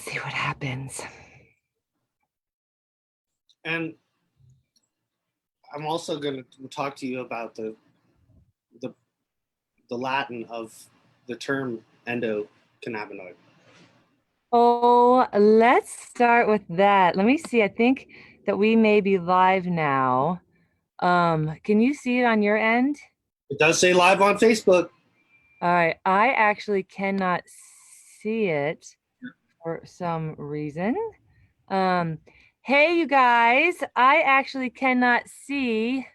see what happens. And I'm also going to talk to you about the Latin of the term endocannabinoid. Oh, let's start with that. Let me see. I think that we may be live now. Can you see it on your end? It does say live on Facebook. All right. I actually cannot see it for some reason. Hey, you guys, I actually cannot see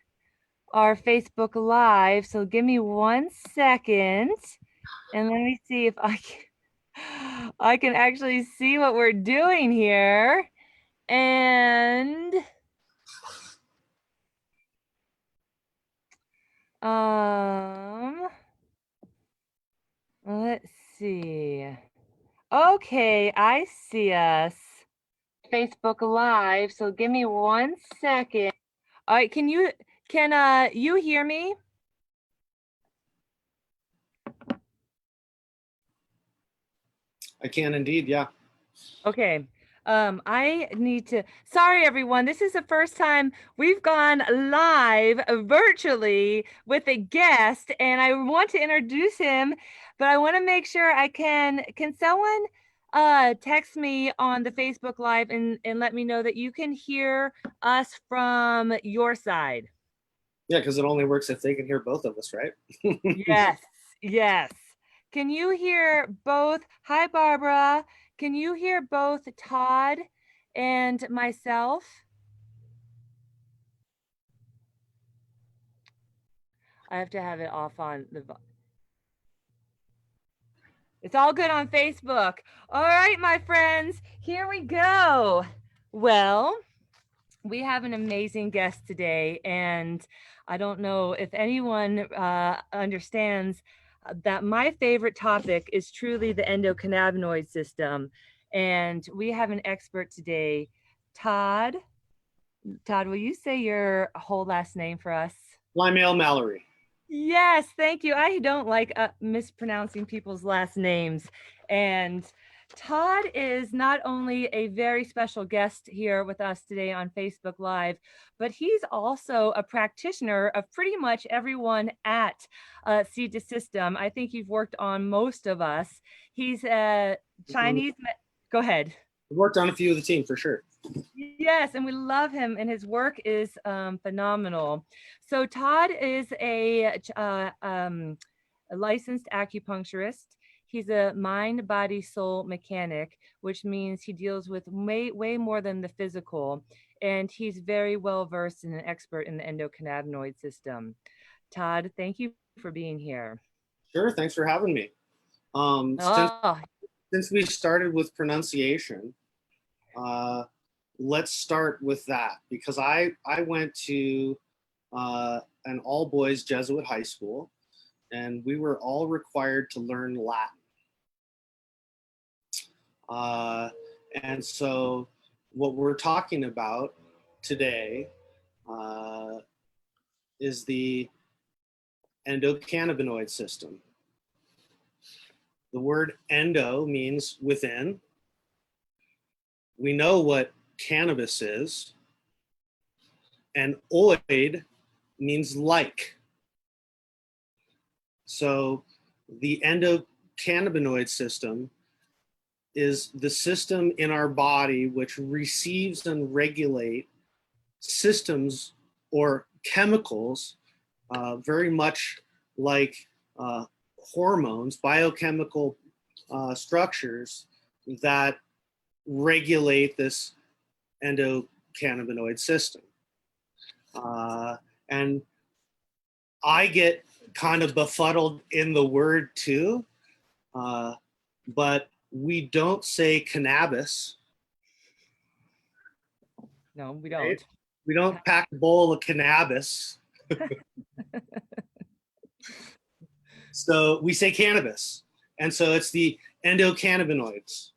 our Facebook Live. So give me 1 second and let me see if I can actually see what we're doing here. And let's see. Okay, I see us. Facebook Live. So give me 1 second. All right, can you hear me? I can indeed, yeah. Okay. I need to, sorry everyone, this is the first time we've gone live virtually with a guest, and I want to introduce him, but I want to make sure I can someone text me on the Facebook Live and let me know that you can hear us from your side? Yeah, because it only works if they can hear both of us, right? Yes, yes. Can you hear both? Hi, Barbara. Can you hear both Todd and myself? I have to have it off on the... It's all good on Facebook. All right, my friends, here we go. Well, we have an amazing guest today, and I don't know if anyone understands that my favorite topic is truly the endocannabinoid system. And we have an expert today, Todd. Todd, will you say your whole last name for us? Plymale-Mallory. Yes, thank you. I don't like mispronouncing people's last names. And Todd is not only a very special guest here with us today on Facebook Live, but he's also a practitioner of pretty much everyone at Seed to System. I think you've worked on most of us. He's a Chinese... Go ahead. I've worked on a few of the team for sure. Yes, and we love him, and his work is phenomenal. So Todd is a licensed acupuncturist. He's a mind, body, soul mechanic, which means he deals with way more than the physical. And he's very well versed and an expert in the endocannabinoid system. Todd, thank you for being here. Sure, thanks for having me. Since we started with pronunciation, let's start with that, because I went to an all-boys Jesuit high school, and we were all required to learn Latin. And so what we're talking about today is the endocannabinoid system. The word endo means within. We know what cannabis is, and oid means like. So the endocannabinoid system is the system in our body which receives and regulates systems or chemicals, very much like hormones, biochemical structures that regulate this endocannabinoid system. And I get kind of befuddled in the word too, but we don't say cannabis. No, we don't. Right? We don't pack a bowl of cannabis. So we say cannabis. And so it's the endocannabinoids,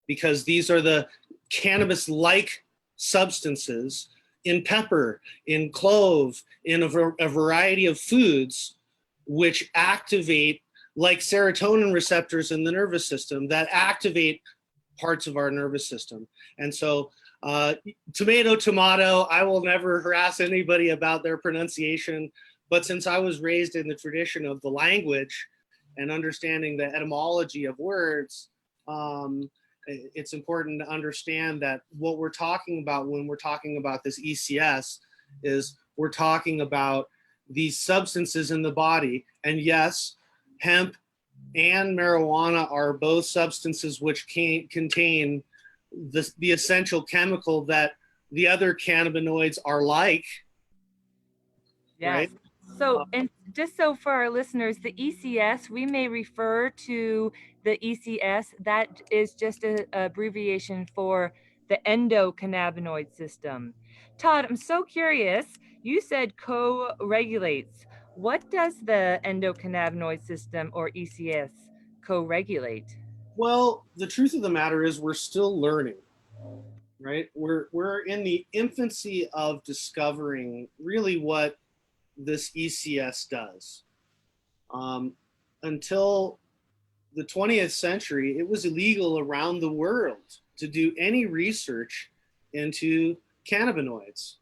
because these are the cannabis-like substances in pepper, in clove, in a variety of foods, which activate, like serotonin receptors in the nervous system, that activate parts of our nervous system. And so tomato, tomato, I will never harass anybody about their pronunciation. But since I was raised in the tradition of the language and understanding the etymology of words, it's important to understand that what we're talking about when we're talking about this ECS is we're talking about these substances in the body. And yes, hemp and marijuana are both substances which contain the essential chemical that the other cannabinoids are like, Yes. right? So, and just so for our listeners, the ECS, we may refer to the ECS, that is just an abbreviation for the endocannabinoid system. Todd, I'm so curious. You said co regulates. What does the endocannabinoid system or ECS co regulate? Well, the truth of the matter is we're still learning, right? We're in the infancy of discovering really what this ECS does. Until the 20th century, it was illegal around the world to do any research into cannabinoids.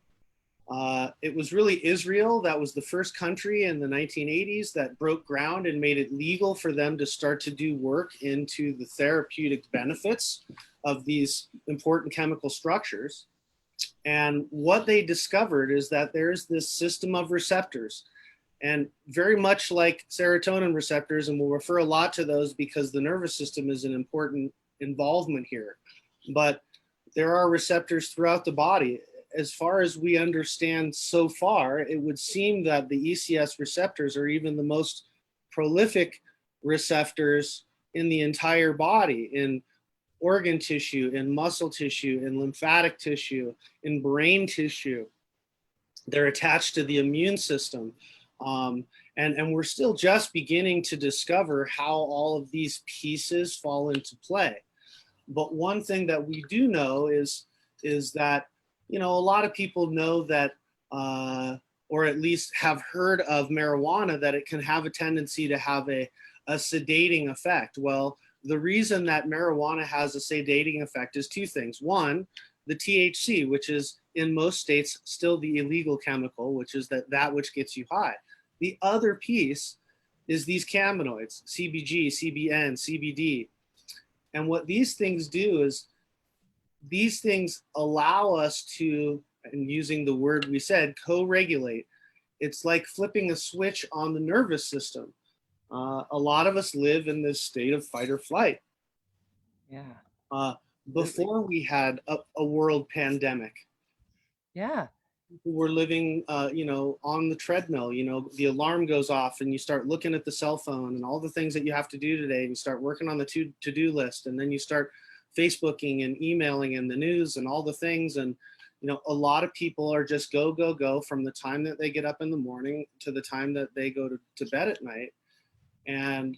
It was really Israel that was the first country in the 1980s that broke ground and made it legal for them to start to do work into the therapeutic benefits of these important chemical structures. And what they discovered is that there's this system of receptors. And very much like serotonin receptors, and we'll refer a lot to those because the nervous system is an important involvement here. But there are receptors throughout the body. As far as we understand so far, it would seem that the ECS receptors are even the most prolific receptors in the entire body, in organ tissue, in muscle tissue, in lymphatic tissue, in brain tissue. They're attached to the immune system. And we're still just beginning to discover how all of these pieces fall into play. But one thing that we do know is that, you know, a lot of people know that, or at least have heard of marijuana, that it can have a tendency to have a sedating effect. Well, the reason that marijuana has a sedating effect is two things. One, the THC, which is in most states still the illegal chemical, which is that which gets you high. The other piece is these cannabinoids, CBG, CBN, CBD. And what these things do is these things allow us to, and using the word we said, co-regulate. It's like flipping a switch on the nervous system. A lot of us live in this state of fight or flight. Yeah. Before we had a world pandemic, Yeah. people were living, on the treadmill. You know, the alarm goes off and you start looking at the cell phone and all the things that you have to do today, and you start working on the to-do list, and then you start Facebooking and emailing and the news and all the things. And, you know, a lot of people are just go, go, go from the time that they get up in the morning to the time that they go to bed at night. And,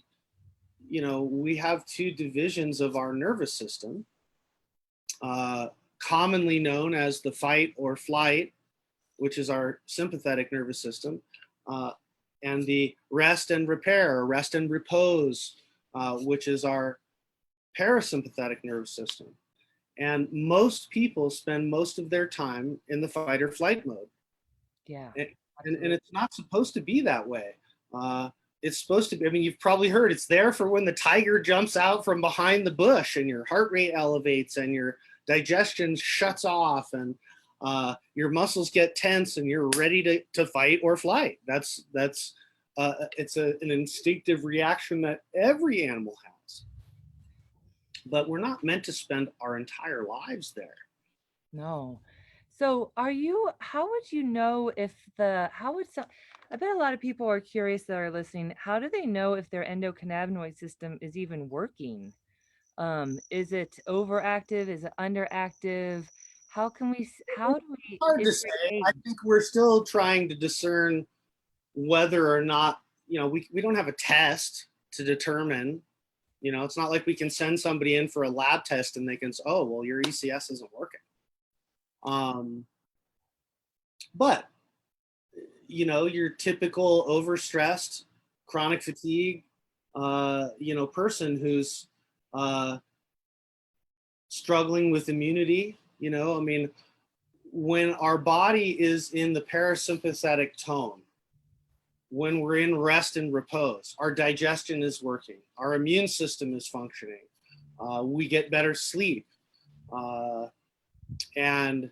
you know, we have two divisions of our nervous system, commonly known as the fight or flight, which is our sympathetic nervous system, and the rest and repair, or rest and repose, which is our parasympathetic nervous system. And most people spend most of their time in the fight or flight mode. Yeah. And it's not supposed to be that way. It's supposed to be, I mean, you've probably heard it's there for when the tiger jumps out from behind the bush and your heart rate elevates and your digestion shuts off and your muscles get tense and you're ready to fight or flight. It's an instinctive reaction that every animal has. But we're not meant to spend our entire lives there. No. So how would you know if I bet a lot of people are curious that are listening. How do they know if their endocannabinoid system is even working? Is it overactive? Is it underactive? How do we, Hard is to there say. a I think we're still trying to discern whether or not, you know, we don't have a test to determine. You know, it's not like we can send somebody in for a lab test and they can say, oh, well, your ECS isn't working. But, you know, your typical overstressed, chronic fatigue, person who's struggling with immunity. You know, I mean, when our body is in the parasympathetic tone, when we're in rest and repose, our digestion is working, our immune system is functioning, we get better sleep. And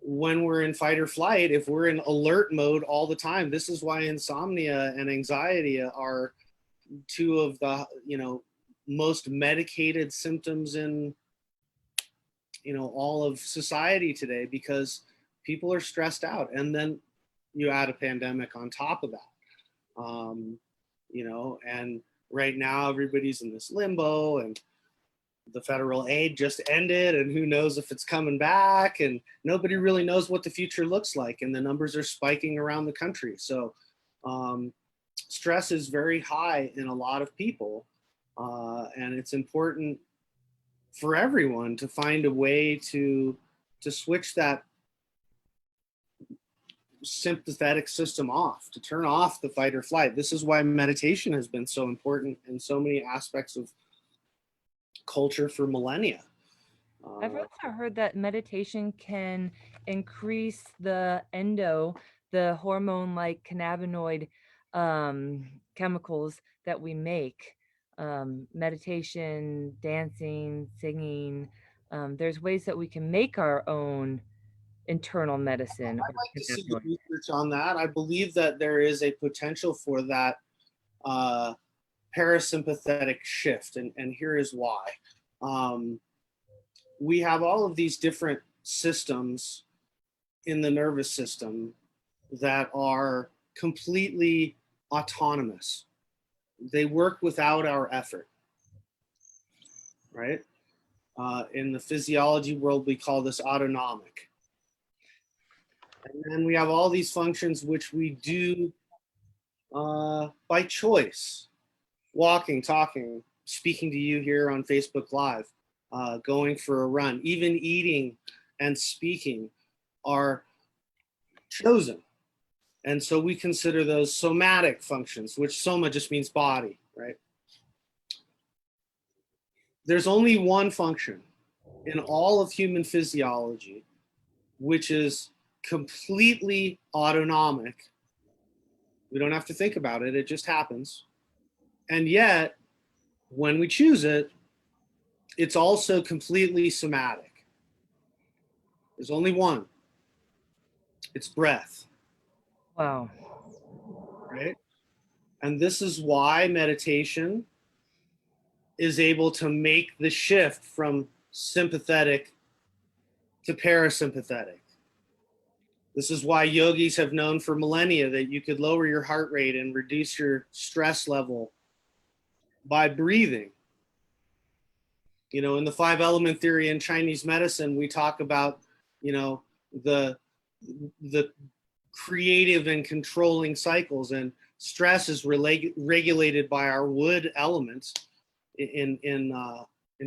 when we're in fight or flight, if we're in alert mode all the time, this is why insomnia and anxiety are two of the, you know, most medicated symptoms in, you know, all of society today, because people are stressed out. And then you add a pandemic on top of that. You know, and right now everybody's in this limbo, and the federal aid just ended, and who knows if it's coming back, and nobody really knows what the future looks like, and the numbers are spiking around the country. So stress is very high in a lot of people, and it's important for everyone to find a way to switch that sympathetic system off, to turn off the fight or flight. This is why meditation has been so important in so many aspects of culture for millennia. I've also heard that meditation can increase the hormone like cannabinoid chemicals that we make. Meditation, dancing, singing. There's ways that we can make our own internal medicine. I'd like to see the research on that. I believe that there is a potential for that parasympathetic shift, and here is why. We have all of these different systems in the nervous system that are completely autonomous. They work without our effort, right? In the physiology world, we call this autonomic. And then we have all these functions which we do by choice. Walking, talking, speaking to you here on Facebook Live, going for a run, even eating and speaking are chosen. And so we consider those somatic functions, which soma just means body, right? There's only one function in all of human physiology which is completely autonomic. We don't have to think about it, it just happens. And yet, when we choose it, it's also completely somatic. There's only one. It's breath. Wow. Right? And this is why meditation is able to make the shift from sympathetic to parasympathetic. This is why yogis have known for millennia that you could lower your heart rate and reduce your stress level by breathing. You know, in the 5-element theory in Chinese medicine, we talk about, you know, the creative and controlling cycles, and stress is regulated by our wood elements in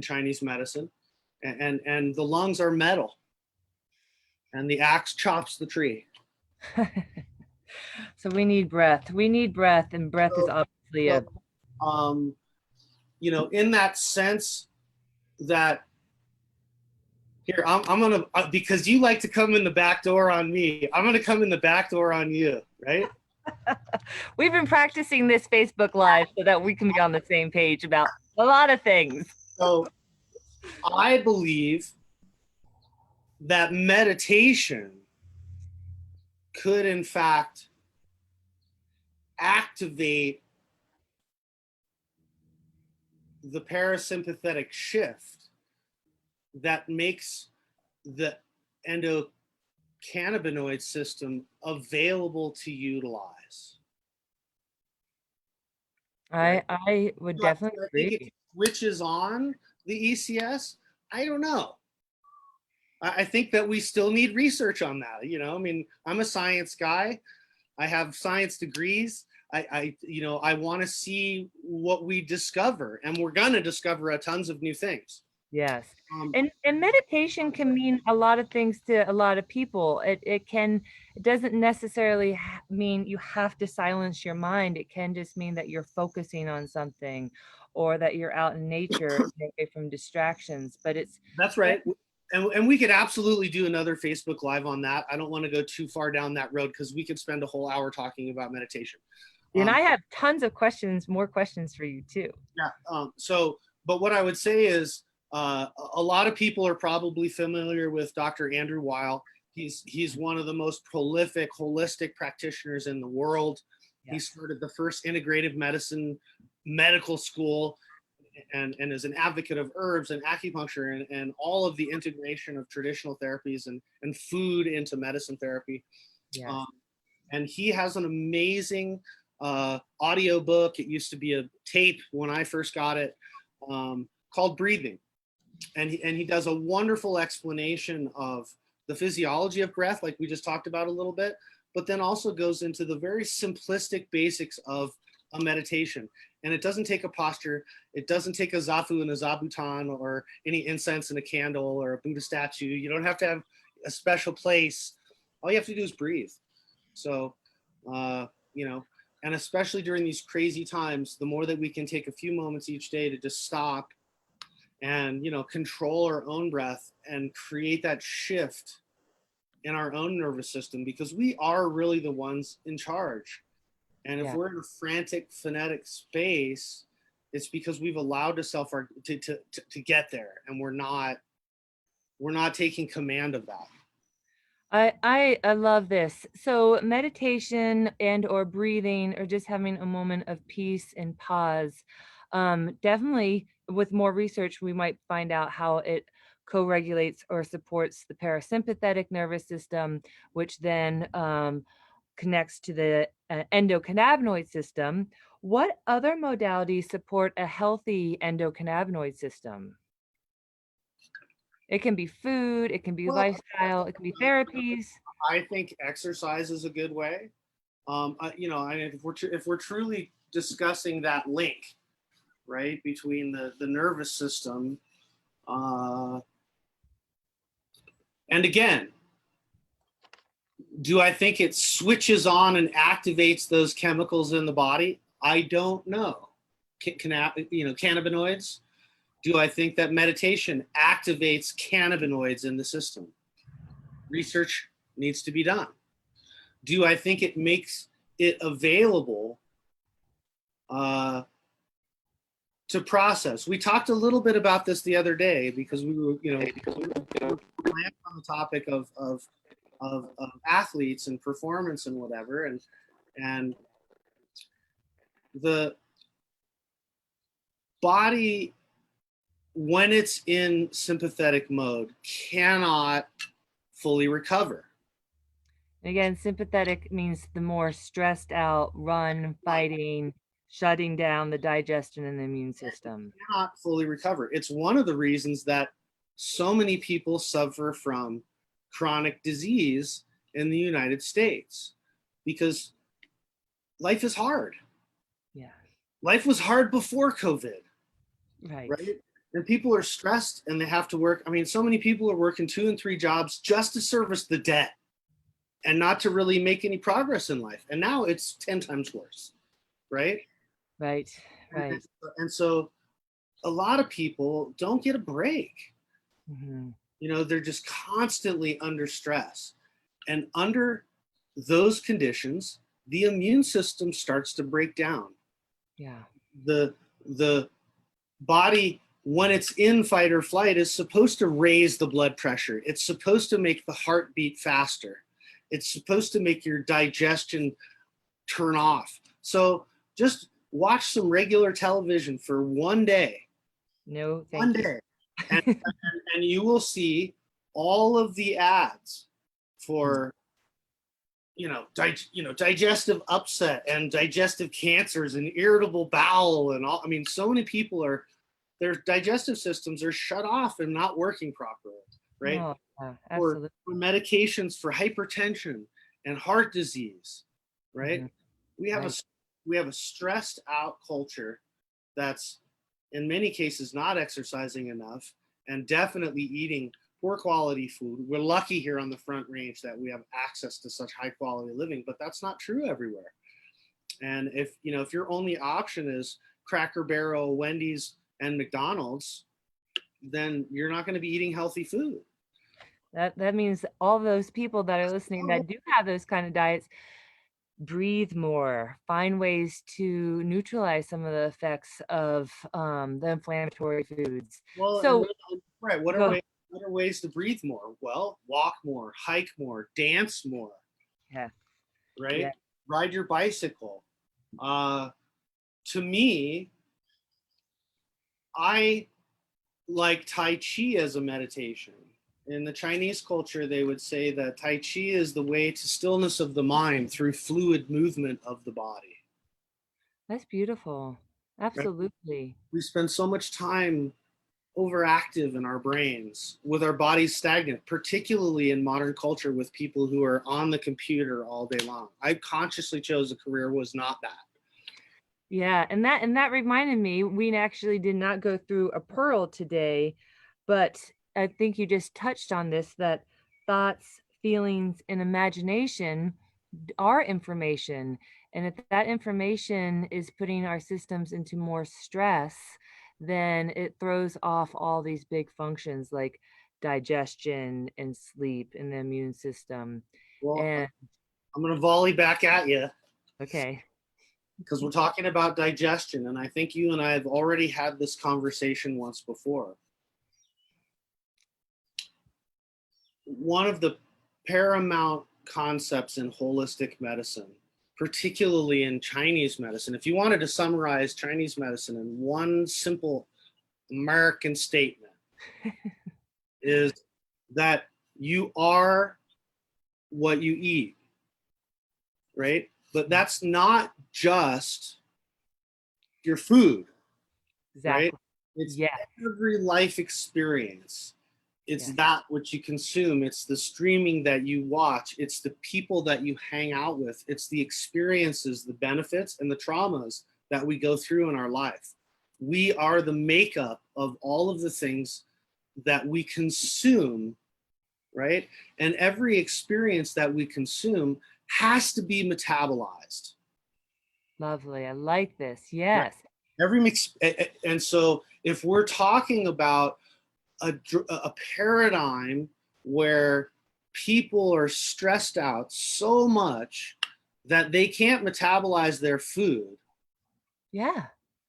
Chinese medicine, and the lungs are metal, and the axe chops the tree. So we need breath. We need breath, and breath is obviously you know, in that sense that here, I'm gonna, because you like to come in the back door on me, I'm gonna come in the back door on you, right? We've been practicing this Facebook Live so that we can be on the same page about a lot of things. So I believe that meditation could in fact activate the parasympathetic shift that makes the endocannabinoid system available to utilize. I would definitely agree. I think it switches on the ECS. I don't know. I think that we still need research on that. You know, I mean, I'm a science guy. I have science degrees. You know, I want to see what we discover, and we're gonna discover a tons of new things. Yes. And meditation can mean a lot of things to a lot of people. It doesn't necessarily mean you have to silence your mind. It can just mean that you're focusing on something, or that you're out in nature away from distractions. But it's That's right. And we could absolutely do another Facebook Live on that. I don't want to go too far down that road because we could spend a whole hour talking about meditation. and I have tons of questions, more questions for you too. Yeah. But what I would say is a lot of people are probably familiar with Dr. Andrew Weil. He's one of the most prolific holistic practitioners in the world. He started the first integrative medicine medical school and is an advocate of herbs and acupuncture and all of the integration of traditional therapies and food into medicine therapy. Yes. And he has an amazing audio book. It used to be a tape when I first got it, called Breathing. And he does a wonderful explanation of the physiology of breath, like we just talked about a little bit, but then also goes into the very simplistic basics of a meditation. And it doesn't take a posture. It doesn't take a zafu and a zabuton or any incense and a candle or a Buddha statue. You don't have to have a special place. All you have to do is breathe. So, and especially during these crazy times, the more that we can take a few moments each day to just stop and, control our own breath and create that shift in our own nervous system, because we are really the ones in charge. And if we're in a frantic, phonetic space, it's because we've allowed to get there, and we're not taking command of that. I love this. So meditation and or breathing or just having a moment of peace and pause. Definitely with more research, we might find out how it co-regulates or supports the parasympathetic nervous system, which then connects to the endocannabinoid system. What other modalities support a healthy endocannabinoid system? It can be food, it can be lifestyle, it can be therapies. I think exercise is a good way. If we're truly discussing that link, right, between the nervous system, and again, do I think it switches on and activates those chemicals in the body? I don't know. Cannabinoids. Do I think that meditation activates cannabinoids in the system? Research needs to be done. Do I think it makes it available to process? We talked a little bit about this the other day because we were on the topic of athletes and performance and whatever, and the body, when it's in sympathetic mode, cannot fully recover. Again, sympathetic means the more stressed out, run, fighting, shutting down the digestion and the immune system. It cannot fully recover. It's one of the reasons that so many people suffer from chronic disease in the United States, because life is hard. Yeah. Life was hard before COVID. Right. And people are stressed and they have to work. I mean, so many people are working 2 and 3 jobs just to service the debt and not to really make any progress in life. And now it's 10 times worse, right? Right. And so a lot of people don't get a break. Mm-hmm. They're just constantly under stress. And under those conditions, the immune system starts to break down. Yeah. The body, when it's in fight or flight, is supposed to raise the blood pressure. It's supposed to make the heart beat faster. It's supposed to make your digestion turn off. So just watch some regular television for one day. No, thank you. One day. And you will see all of the ads for digestive upset and digestive cancers and irritable bowel and all. I mean, so many people their digestive systems are shut off and not working properly, right? Oh, absolutely. Or medications for hypertension and heart disease, right? Mm-hmm. We have a stressed out culture that's in many cases not exercising enough and definitely eating poor quality food. We're lucky here on the Front Range that we have access to such high quality living, but that's not true everywhere. And if your only option is Cracker Barrel, Wendy's, and McDonald's, then you're not going to be eating healthy food. That means all those people that are listening that do have those kind of diets, breathe more, find ways to neutralize some of the effects of the inflammatory foods. Well, So, right, what go. are ways to breathe more? Well, walk more, hike more, dance more, Yeah, right? yeah, Ride your bicycle. To me, I like Tai Chi as a meditation. In the Chinese culture, they would say that Tai Chi is the way to stillness of the mind through fluid movement of the body. that's beautiful. Right? Absolutely. We spend so much time overactive in our brains with our bodies stagnant, particularly in modern culture with people who are on the computer all day long. I consciously chose a career was not that. Yeah, and that reminded me, we actually did not go through a pearl today, but I think you just touched on this, that thoughts, feelings, and imagination are information. And if that information is putting our systems into more stress, then it throws off all these big functions like digestion and sleep and the immune system. Well, And I'm going to volley back at you okay. because we're talking about digestion. And I think you and I have already had this conversation once before. One of the paramount concepts in holistic medicine, particularly in Chinese medicine, if you wanted to summarize Chinese medicine in one simple American statement, is that you are what you eat, right? But that's not just your food, right? Exactly. It's Yeah. every life experience. It's Yeah. that which you consume. It's the streaming that you watch. It's the people that you hang out with. It's the experiences, the benefits, and the traumas that we go through in our life. We are the makeup of all of the things that we consume, right? And every experience that we consume has to be metabolized. Lovely. I like this. Right? Yes. Every mix, and so if we're talking about a paradigm where people are stressed out so much that they can't metabolize their food, Yeah.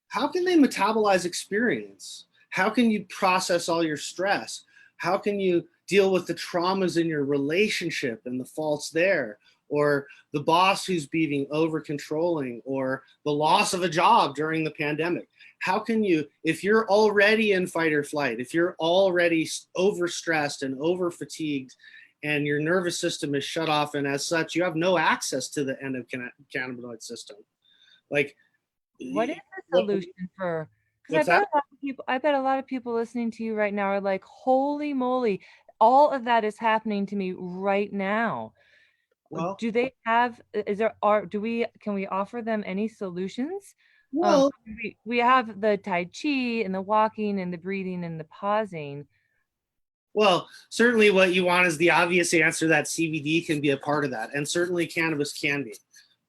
how can they metabolize experience? How can you process all your stress? How can you deal with the traumas in your relationship and the faults there? Or the boss who's being over controlling, or the loss of a job during the pandemic? How can you, if you're already in fight or flight, if you're already overstressed and over fatigued, and your nervous system is shut off, and as such, you have no access to the endocannabinoid system? Like, What is the what, solution for, because what's that? I bet a lot of people listening to you right now are like, holy moly, all of that is happening to me right now. Well, Do they have, is there, are, do we, can we offer them any solutions? well, We have the Tai Chi and the walking and the breathing and the pausing. Well, certainly what you want is the obvious answer that CBD can be a part of that, and certainly cannabis can be.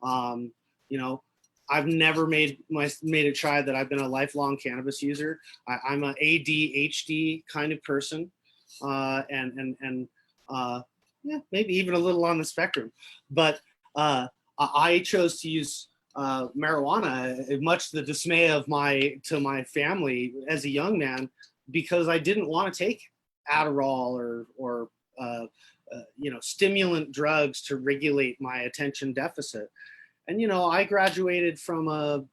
Um, you know, I've never made it try that I've been a lifelong cannabis user. I'm an ADHD kind of person, and yeah, maybe even a little on the spectrum. But I chose to use marijuana, much to the dismay of my family as a young man, because I didn't want to take Adderall or stimulant drugs to regulate my attention deficit. And I graduated from a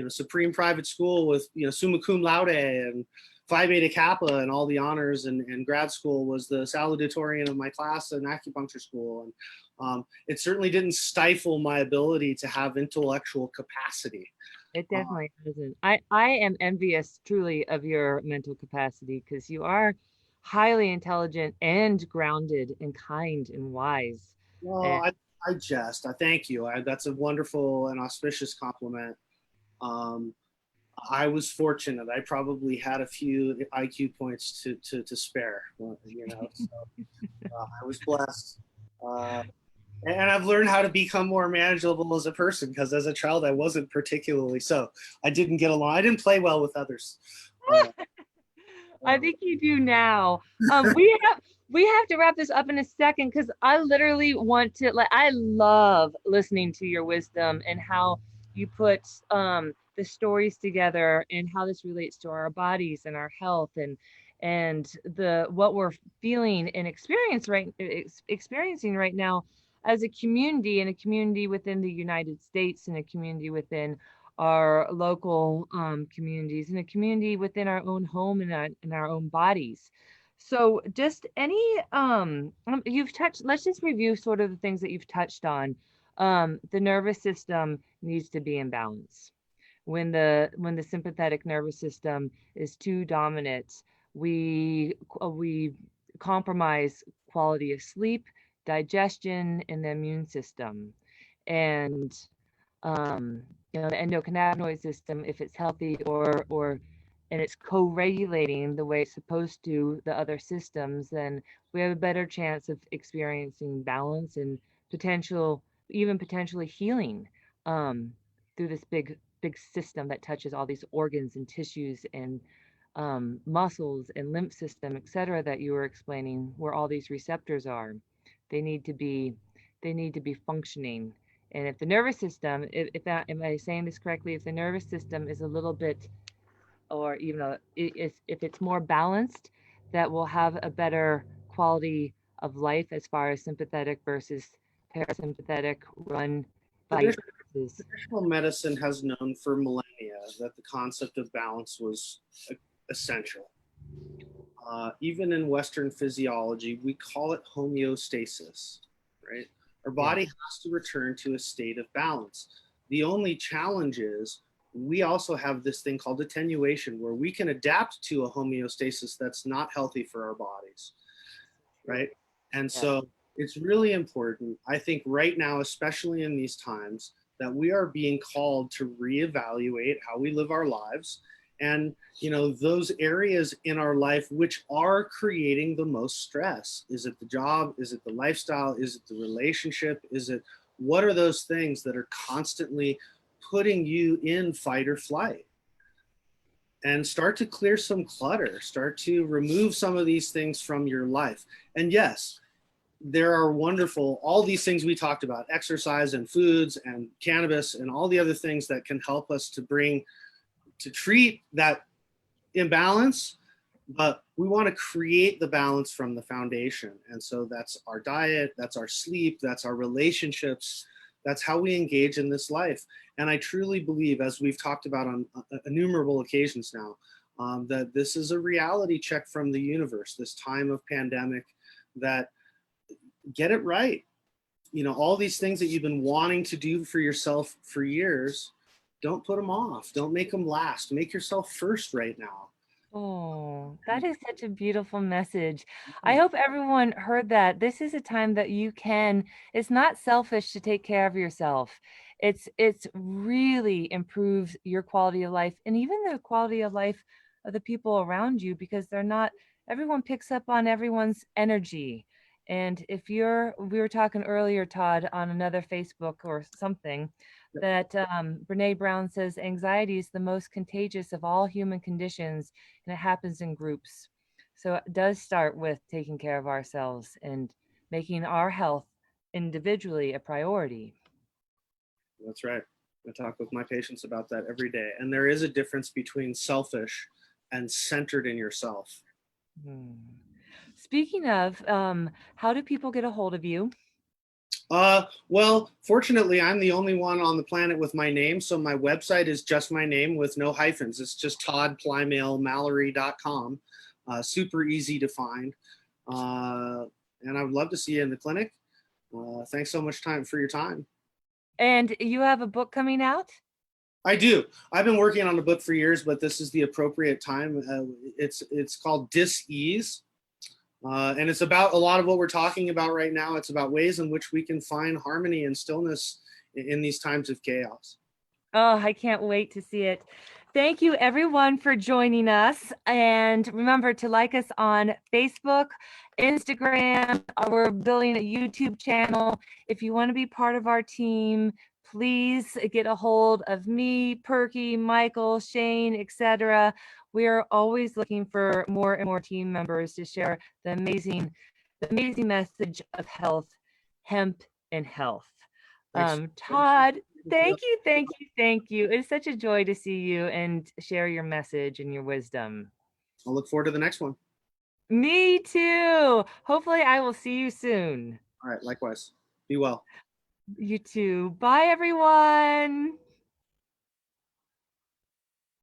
supreme private school with summa cum laude and Phi Beta Kappa and all the honors, and grad school was the salutatorian of my class in acupuncture school. And it certainly didn't stifle my ability to have intellectual capacity. It definitely doesn't. I am envious truly of your mental capacity, because you are highly intelligent and grounded and kind and wise. Well, And I jest. I thank you. That's a wonderful and auspicious compliment. Um, I was fortunate. I probably had a few IQ points to spare. So I was blessed. And I've learned how to become more manageable as a person, because as a child I wasn't particularly so. I didn't get along. I didn't play well with others. Uh, I think you do now. We have to wrap this up in a second because I literally want to like I love listening to your wisdom and how you put the stories together and how this relates to our bodies and our health and the what we're feeling and experiencing right now as a community and a community within the United States and a community within our local communities and a community within our own home and in our own bodies. So just any you've touched, let's just review sort of the things that you've touched on. The nervous system needs to be in balance. When the sympathetic nervous system is too dominant, we compromise quality of sleep, digestion, and the immune system. And um, the endocannabinoid system, if it's healthy or and it's co-regulating the way it's supposed to the other systems, then we have a better chance of experiencing balance and potentially healing um, through this big system that touches all these organs and tissues and muscles and lymph system, etc., that you were explaining, where all these receptors are. They need to be they need to be functioning. And if the nervous system, if that, am I saying this correctly? If the nervous system is a little bit, or even if it's more balanced, that will have a better quality of life as far as sympathetic versus parasympathetic run fight traditional, versus. traditional medicine has known for millennia that the concept of balance was essential. Even in Western physiology, we call it homeostasis, right? Our Yeah. body has to return to a state of balance. The only challenge is we also have this thing called attenuation, where we can adapt to a homeostasis that's not healthy for our bodies, right? And Yeah. so it's really important, I think, right now, especially in these times, that we are being called to reevaluate how we live our lives, and those areas in our life which are creating the most stress. Is it the job? Is it the lifestyle? Is it the relationship? Is it, what are those things that are constantly putting you in fight or flight? And start to clear some clutter, start to remove some of these things from your life. And yes, there are wonderful, all these things we talked about, exercise and foods and cannabis and all the other things that can help us to treat that imbalance. But we want to create the balance from the foundation. And so that's our diet, that's our sleep, that's our relationships, that's how we engage in this life. And I truly believe, as we've talked about on innumerable occasions now, that this is a reality check from the universe, this time of pandemic, that get it right. All these things that you've been wanting to do for yourself for years, don't put them off. Don't make them last. Make yourself first right now. Oh, that is such a beautiful message. I hope everyone heard that. This is a time that it's not selfish to take care of yourself. It's really improves your quality of life and even the quality of life of the people around you because they're not, everyone picks up on everyone's energy. And we were talking earlier, Todd, on another Facebook or something, that Brene Brown says anxiety is the most contagious of all human conditions and it happens in groups. So it does start with taking care of ourselves and making our health individually a priority. That's right. I talk with my patients about that every day. And there is a difference between selfish and centered in yourself. Hmm. Speaking of, how do people get a hold of you? Well, fortunately, I'm the only one on the planet with my name. So my website is just my name with no hyphens. It's just toddplymale-mallory.com. Super easy to find. And I would love to see you in the clinic. Thanks so much for your time. And you have a book coming out? I do. I've been working on a book for years, but this is the appropriate time. It's called Dis-Ease. And it's about a lot of what we're talking about right now. It's about ways in which we can find harmony and stillness in these times of chaos. Oh, I can't wait to see it. Thank you, everyone, for joining us. And remember to like us on Facebook, Instagram. We're building a YouTube channel. If you want to be part of our team, please get a hold of me, Perky, Michael, Shane, etc. We are always looking for more and more team members to share the amazing message of health, hemp, and health. Todd, thank you, thank you, thank you. It's such a joy to see you and share your message and your wisdom. I'll look forward to the next one. Me too. Hopefully, I will see you soon. All right, likewise. Be well. You too. Bye, everyone.